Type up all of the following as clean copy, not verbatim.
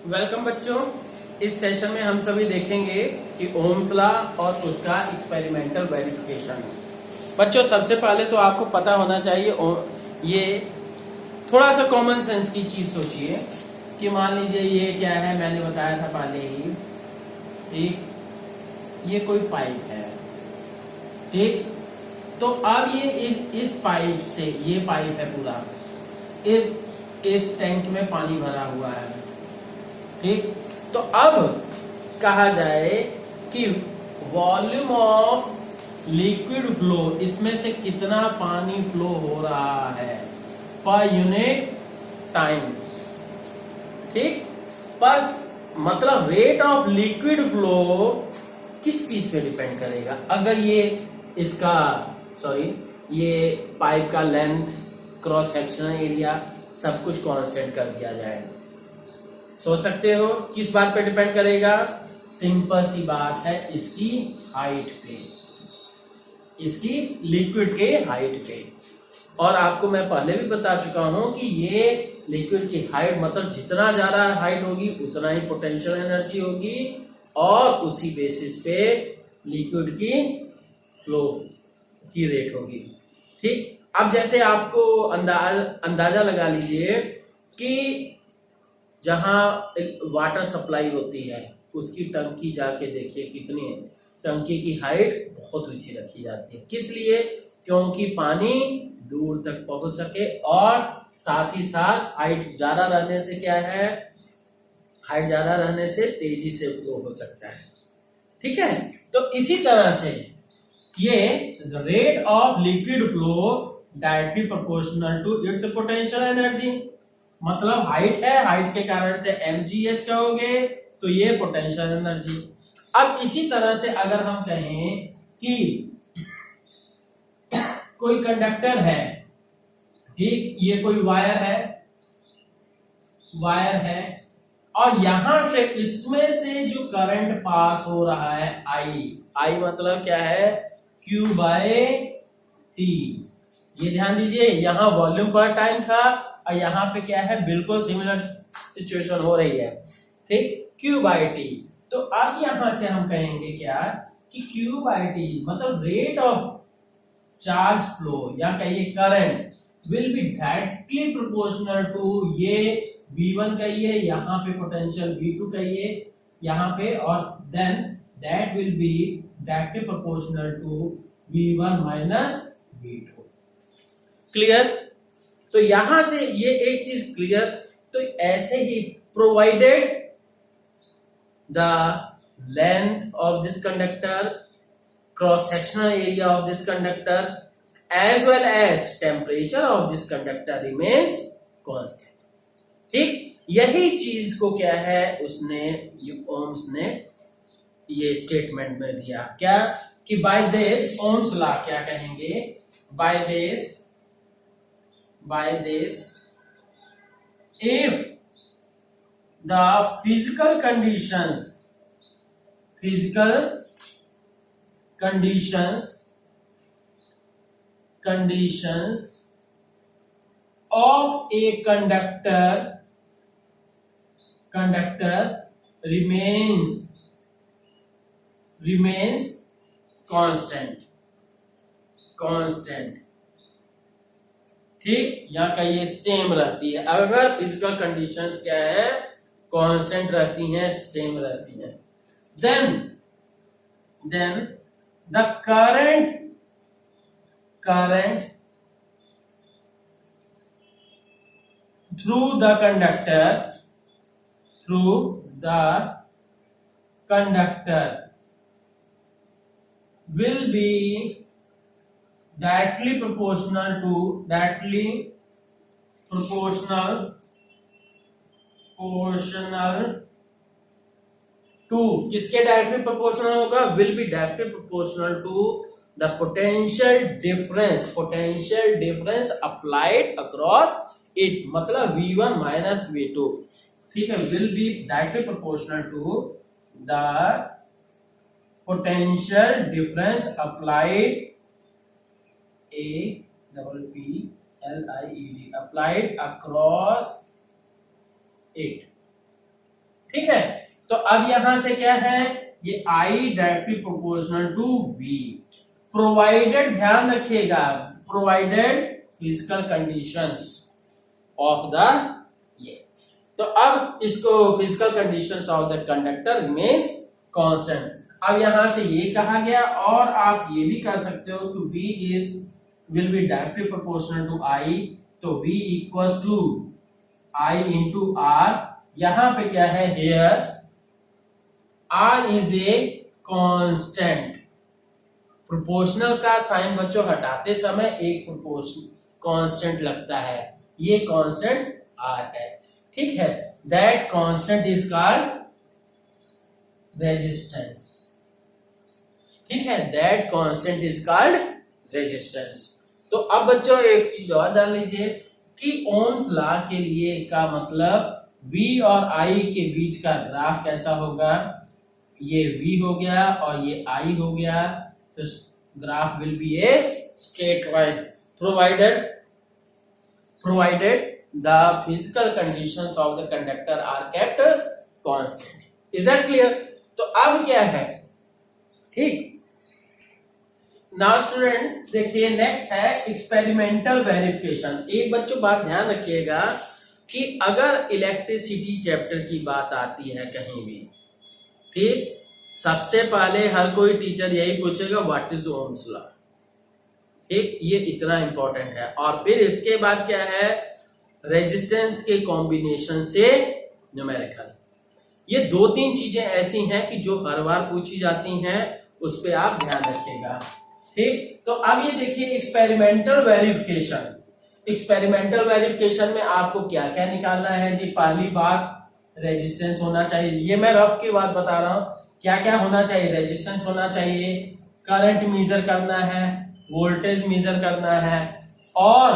Welcome बच्चों। इस session में हम सभी देखेंगे कि ओम्स लॉ और उसका एक्सपेरिमेंटल वेरिफिकेशन। बच्चों सबसे पहले तो आपको पता होना चाहिए ये थोड़ा सा कॉमन सेंस की चीज सोचिए कि मान लीजिए ये क्या है, मैंने बताया था पहले ही। ठीक, ये कोई पाइप है। ठीक, तो अब ये इस पाइप से, ये पाइप है पूरा, इस टैंक में पानी भरा हुआ है। ठीक, तो अब कहा जाए कि वॉल्यूम ऑफ लिक्विड फ्लो, इसमें से कितना पानी फ्लो हो रहा है पर यूनिट टाइम। ठीक, पर मतलब रेट ऑफ लिक्विड फ्लो किस चीज पे डिपेंड करेगा? अगर ये ये पाइप का लेंथ, क्रॉस सेक्शनल एरिया सब कुछ कांस्टेंट कर दिया जाए, सोच सकते हो किस बात पे डिपेंड करेगा? सिंपल सी बात है, इसकी हाइट पे, इसकी लिक्विड के हाइट पे। और आपको मैं पहले भी बता चुका हूं कि ये लिक्विड की हाइट मतलब जितना ज्यादा हाइट होगी उतना ही पोटेंशियल एनर्जी होगी और उसी बेसिस पे लिक्विड की फ्लो की रेट होगी। ठीक, अब जैसे आपको अंदाजा लगा लीजिए कि जहां वाटर सप्लाई होती है उसकी टंकी जाके देखिए कितनी है। टंकी की हाइट बहुत ऊंची रखी जाती है, किस लिए? क्योंकि पानी दूर तक पहुंच सके और साथ ही साथ हाइट ज्यादा रहने से क्या है, हाइट ज्यादा रहने से तेजी से फ्लो हो सकता है। ठीक है, तो इसी तरह से ये rate of liquid flow directly proportional to its potential energy. मतलब हाइट है, हाइट के कारण से mgh कहोगे तो ये पोटेंशियल एनर्जी। अब इसी तरह से अगर हम कहें कि कोई कंडक्टर है, ठीक, ये कोई वायर है और यहां से इसमें से जो करंट पास हो रहा है I मतलब क्या है? Q by T। ये ध्यान दीजिए, यहां वॉल्यूम पर टाइम था और यहाँ पे क्या है, बिल्कुल सिमिलर सिचुएशन हो रही है। ठीक, Q बाय T। तो अब यहां से हम कहेंगे क्या कि Q बाय T मतलब रेट ऑफ चार्ज फ्लो या कहिए current will be directly proportional to ये V1 कहिए, यहाँ पे पोटेंशियल V2 कहिए यहाँ पे, और then that will be directly proportional to V1 minus V2। Clear? तो यहां से ये एक चीज क्लियर। तो ऐसे ही provided the length of this conductor, cross sectional area of this conductor as well as temperature of this conductor remains constant. ठीक, यही चीज को क्या है उसने, ओम्स ने ये स्टेटमेंट में दिया क्या कि बाय दिस ओम्स लॉ क्या कहेंगे, bye this if the physical conditions of a conductor remains constant। ठीक, या कहिए सेम रहती है। अगर फिजिकल कंडीशंस क्या है, कांस्टेंट रहती हैं, सेम रहती हैं, then the current through the conductor will be directly proportional to किसके डायरेक्टली प्रोपोर्शनल होगा? Will be directly proportional to the potential difference applied across it, मतलब V1 माइनस V2। ठीक है, will be directly proportional to the potential difference applied applied across it। ठीक है, तो अब यहां से क्या है, ये I directly proportional to V, provided, ध्यान रखिएगा, provided physical conditions of the ये। तो अब इसको physical conditions of the conductor remains constant. अब यहां से ये कहा गया, और आप ये भी कह सकते हो कि V will be directly proportional to I, तो V equals to I into R। यहां पे क्या है, here R is a constant. Proportional का साइन बच्चों हटाते समय एक प्रोपोर्शन कांस्टेंट लगता है, ये कांस्टेंट R है, ठीक है। That constant is called resistance, ठीक है, that constant is called resistance. तो अब बच्चों एक चीज और जान लीजिए कि ओम्स लॉ के लिए का मतलब V और I के बीच का ग्राफ कैसा होगा, ये V हो गया और ये I हो गया, तो graph will be a straight line provided the physical conditions of the conductor are kept constant. Is that clear? तो अब क्या है, ठीक। नाउ स्टूडेंट्स देखिए, नेक्स्ट है एक्सपेरिमेंटल वेरिफिकेशन। एक बच्चों बात ध्यान रखिएगा कि अगर इलेक्ट्रिसिटी चैप्टर की बात आती है कहीं भी, ठीक, सबसे पहले हर कोई टीचर यही पूछेगा व्हाट इज ओम्स लॉ, ठीक, ये इतना इंपॉर्टेंट है। और फिर इसके बाद क्या है, रेजिस्टेंस के कॉम्बिनेशन से न्यूमेरिकल। ये 2-3 चीजें ऐसी हैं कि जो हर बार पूछी जाती हैं, उस पे आप ध्यान रखिएगा, ठीक। तो अब ये देखिए एक्सपेरिमेंटल वेरिफिकेशन। एक्सपेरिमेंटल वेरिफिकेशन में आपको क्या क्या निकालना है जी। पहली बात रेजिस्टेंस होना चाहिए, ये मैं रफ की बात बता रहा हूं, क्या क्या होना चाहिए, रेजिस्टेंस होना चाहिए, करंट मेजर करना है, वोल्टेज मेजर करना है, और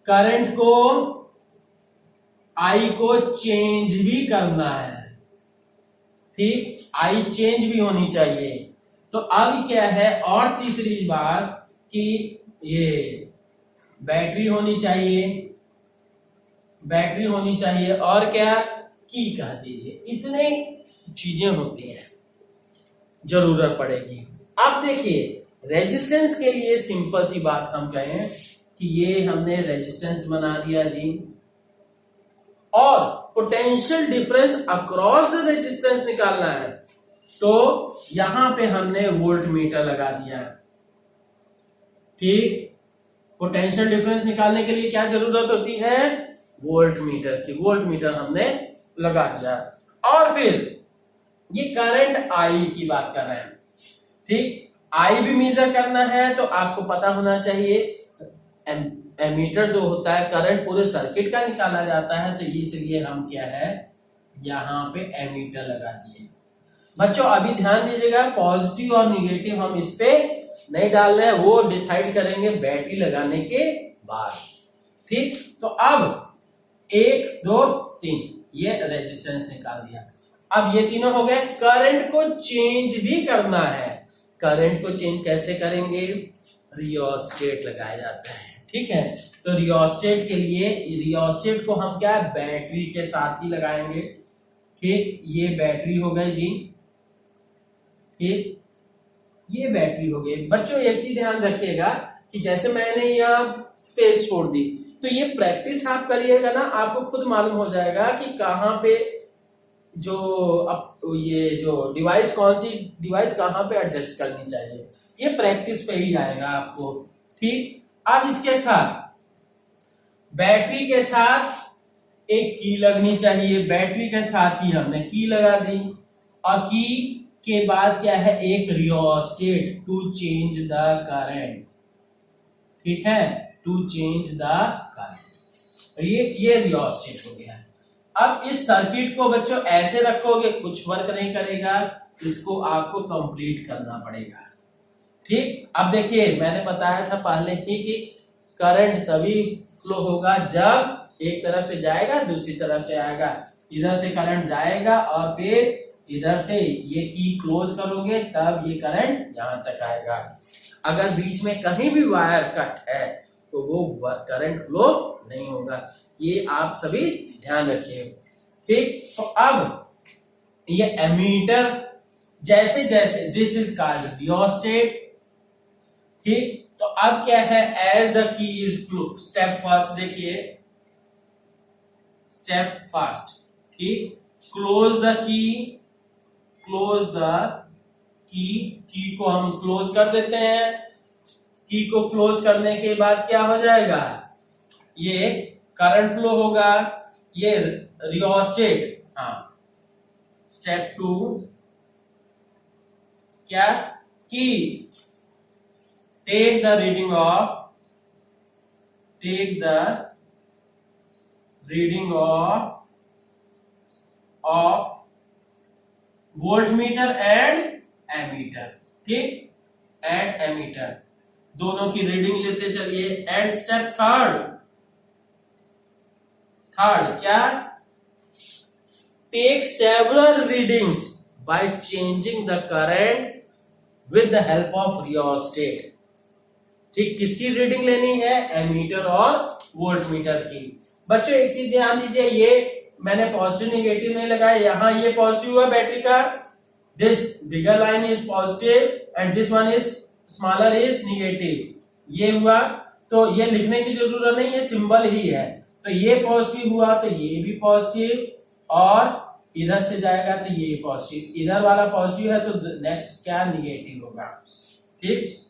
करंट को I को चेंज भी करना है, ठीक, I चेंज भी होनी चाहिए। तो अब क्या है, और तीसरी बात कि ये बैटरी होनी चाहिए, बैटरी होनी चाहिए, और क्या की कह दीजिए, इतने चीजें होती हैं, जरूरत पड़ेगी। अब देखिए रेजिस्टेंस के लिए सिंपल सी बात हम कहें कि ये हमने रेजिस्टेंस बना दिया जी, और potential difference across the resistance निकालना है, तो यहां पे हमने वोल्ट मीटर लगा दिया, ठीक। पोटेंशियल डिफरेंस निकालने के लिए क्या जरूरत होती है, वोल्ट मीटर की, वोल्ट मीटर हमने लगा दिया। और फिर ये करंट I की बात कर रहे हैं, ठीक, I भी मेजर करना है, तो आपको पता होना चाहिए एमीटर जो होता है, करंट पूरे सर्किट का निकाला जाता है, तो इसलिए हम क्या है, यहाँ पे एमीटर लगा दिए। बच्चों अभी ध्यान दीजिएगा, पॉजिटिव और निगेटिव हम इस पे नहीं डाल रहे हैं, वो डिसाइड करेंगे बैटरी लगाने के बाद, ठीक। तो अब 1 2 3 ये रेजिस्टेंस निकाल दिया। अब ये तीनों हो गए, करंट को चेंज भी करना है। करंट को चेंज कैसे करेंगे, रियोस्टेट लगाया जाता है, ठीक है। तो रियोस्टेट के लिए, रियोस्टेट को हम क्या बैटरी के साथ ही लगाएंगे, ठीक। ये बैटरी हो गई जी, ठीक, ये बैटरी हो गई। बच्चों एक चीज ध्यान रखिएगा कि जैसे मैंने यहाँ स्पेस छोड़ दी, तो ये प्रैक्टिस आप करिएगा ना, आपको खुद मालूम हो जाएगा कि कहाँ पे जो अब ये जो डिवाइस, कौन सी डिवाइस कहाँ पे एडजस्ट करनी चाहिए, ये प्रैक्टिस पे ही आएगा आपको, ठीक। अब इसके साथ बैटरी के साथ एक की लगनी चाहिए, बैटरी के साथ ही हमने की लगा दी, और की के बाद क्या है, एक rheostat to change the current, ठीक है, टू चेंज द करंट, ये रियोस्टेट हो गया। अब इस सर्किट को बच्चों ऐसे रखोगे, कुछ वर्क नहीं करेगा, इसको आपको कंप्लीट करना पड़ेगा, ठीक। अब देखिए मैंने बताया था पहले ही कि करंट तभी फ्लो होगा जब एक तरफ से जाएगा दूसरी तरफ से आएगा, इधर से करंट जाएगा और फिर इधर से ये की क्लोज करोगे तब ये करंट यहां तक आएगा। अगर बीच में कहीं भी वायर कट है तो वो करंट फ्लो नहीं होगा, ये आप सभी ध्यान रखिए, ठीक। तो अब ये एमीटर, जैसे जैसे दिस इज कॉल्ड रियोस्टेट, ठीक। तो अब क्या है, as the key is close, step first देखिए, स्टेप फर्स्ट, ठीक, close the key, close the key को हम क्लोज कर देते हैं। की को क्लोज करने के बाद क्या हो जाएगा, ये करंट फ्लो होगा, ये रियोस्टेट, हाँ। स्टेप टू क्या, की take the reading of voltmeter and ammeter, ठीक, एंड एमीटर दोनों की रीडिंग लेते चलिए। एंड स्टेप थर्ड क्या, take several readings by changing the current with the help of rheostat, ठीक। किसकी रीडिंग लेनी है, एमीटर और वोल्टमीटर की। बच्चों एक चीज ध्यान दीजिए, ये मैंने पॉजिटिव नेगेटिव नहीं लगाया, यहां ये पॉजिटिव हुआ बैटरी का, this bigger line is positive and this one is smaller is negative, ये हुआ। तो ये लिखने की जरूरत नहीं, ये सिंबल ही है। तो ये पॉजिटिव हुआ तो ये भी पॉजिटिव, और इधर से जाएगा तो ये पॉजिटिव, इधर वाला पॉजिटिव है तो नेक्स्ट क्या, निगेटिव होगा, ठीक।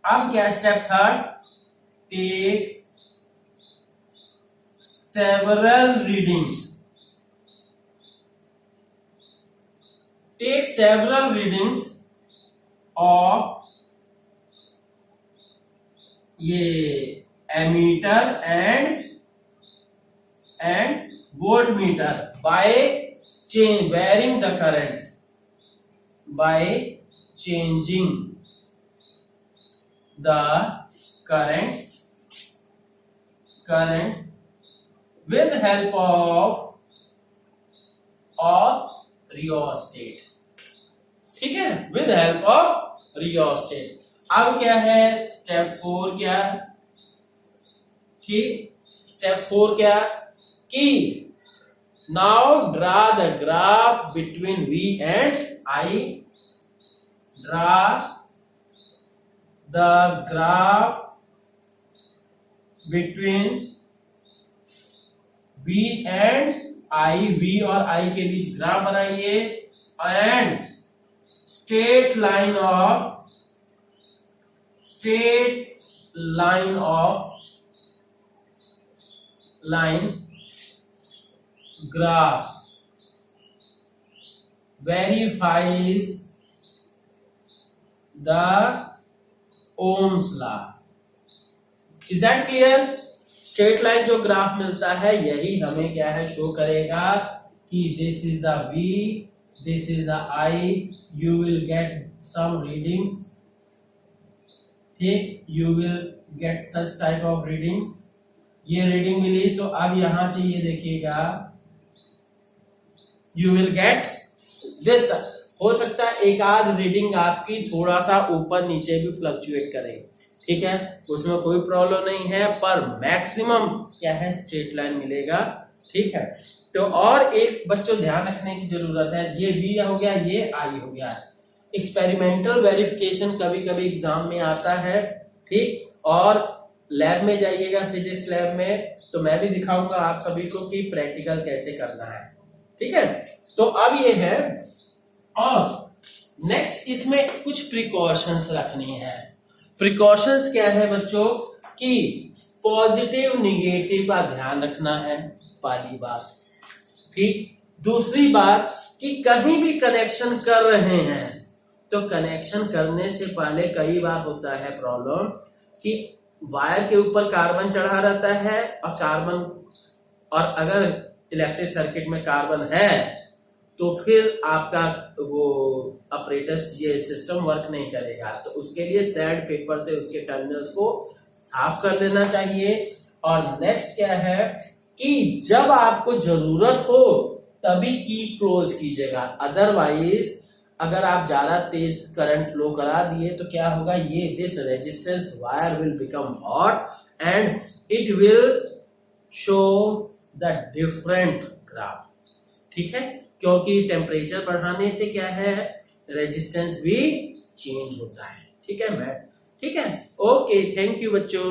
अब क्या, step third, take several readings, take several readings of ये ammeter and voltmeter by varying the current, by changing the current with help of rheostat, ठीक है, with help of रियोस्टेट। अब क्या है, स्टेप 4 क्या, ठीक, स्टेप 4 क्या, कि now draw the graph between V and I, draw the graph between V and I, V और I के बीच ग्राफ बनाइए, and straight line graph verifies the Ohm's law. Is that clear? Straight line जो graph मिलता है यही हमें क्या है, शो करेगा कि this is the V, this is the I, you will get some readings, ठीक, you will get such type of readings. ये रीडिंग मिली तो अब यहां से ये देखिएगा, यू विल गेट दिस। हो सकता है एक आध रीडिंग आपकी थोड़ा सा ऊपर नीचे भी फ्लक्चुएट करे, ठीक है, उसमें कोई प्रॉब्लम नहीं है, पर मैक्सिमम क्या है, स्ट्रेट लाइन मिलेगा, ठीक है। तो और एक बच्चों ध्यान रखने की जरूरत है, ये V हो गया, ये I हो गया। एक्सपेरिमेंटल वेरिफिकेशन कभी कभी एग्जाम में आता है, ठीक, और लैब में जाइएगा, फिजिक्स लैब में, तो मैं भी दिखाऊंगा आप सभी को कि प्रैक्टिकल कैसे करना है, ठीक है। तो अब ये है, और नेक्स्ट इसमें कुछ प्रिकॉशंस रखनी है। प्रिकॉशंस क्या है बच्चों, कि पॉजिटिव निगेटिव का ध्यान रखना है, पहली बात, ठीक। दूसरी बात कि कहीं भी कनेक्शन कर रहे हैं तो कनेक्शन करने से पहले कई बार होता है प्रॉब्लम कि वायर के ऊपर कार्बन चढ़ा रहता है, और अगर इलेक्ट्रिक सर्किट में कार्बन है तो फिर आपका वो ऑपरेटर्स ये सिस्टम वर्क नहीं करेगा। तो उसके लिए सैंड पेपर से उसके टर्मिनल्स को साफ कर देना चाहिए। और नेक्स्ट क्या है कि जब आपको जरूरत हो तभी की क्लोज कीजिएगा, अदरवाइज अगर आप ज्यादा तेज करंट फ्लो करा दिए तो क्या होगा, ये this resistance wire will become hot and it will show the different graph. ठीक है, क्योंकि टेम्परेचर बढ़ाने से क्या है, रेजिस्टेंस भी चेंज होता है। ठीक है मैं, ठीक है, ओके, थैंक यू बच्चों।